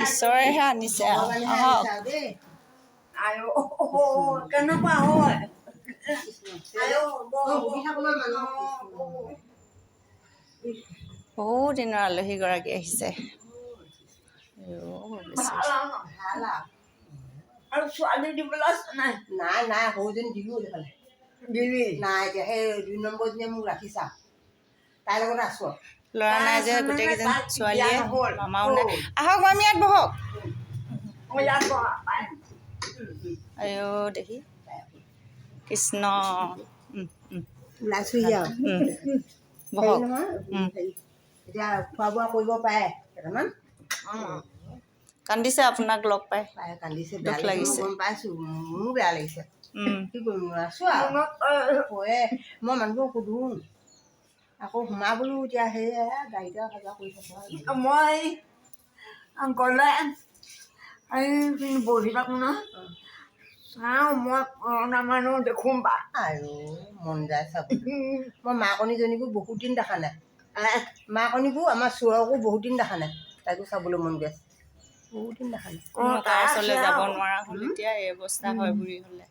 ঈশ্বৰেহে আনিছে আহক কেনেকুৱা হয় বহুত দিনৰ আলহীগৰাকী আহিছে আৰু ছোৱালী দিবলৈ আছে নাই নাই নাই সৰুজনী দিলো দেখালে দিলি নাই এতিয়া সেই 2 নম্বৰজনীয়ে মোক ৰাখিছা তাইৰ লগত আছো ল'ৰা নাই যে গোটেইকেইজন ছোৱালীয়ে মামাও নাই আহক মামী ইয়াত বহক আইঅ দেখি কৃষ্ণ ওলাইছোহি আৰু বহক এতিয়া খোৱা বোৱা কৰিব পাৰে কেইটামান কান্দিছে আপোনাক লগ পাই পাই কান্দিছে দুখ বেয়া লাগিছে লাগিছে গম পাইছোঁ মোৰো বেয়া লাগিছে কি কৰিম আছোঁ আৰু কয়ে মই মানুহবোৰক সুধোঁ আকৌ সোমাবলৈও এতিয়া সেয়া গাড়ীতে সজা কৰি থাকোঁ মই গ'লে বহি থাকোঁ ন চাওঁ মই কৰোণা মানুহ দেখোঁ বা আৰু মন যায় চাবলৈ মই মাকনীজনীকো বহুত দিন দেখা নাই মাকনীকো আমাৰ চোৰকো বহুত দিন দেখা নাই তাইকো চাবলৈ মন গৈ আছে বহুত দিন দেখা নাই তাৰ ওচৰলৈ যাব নোৱাৰা হ'ল এতিয়া এই অৱস্থা হয় বুঢ়ী হ'লে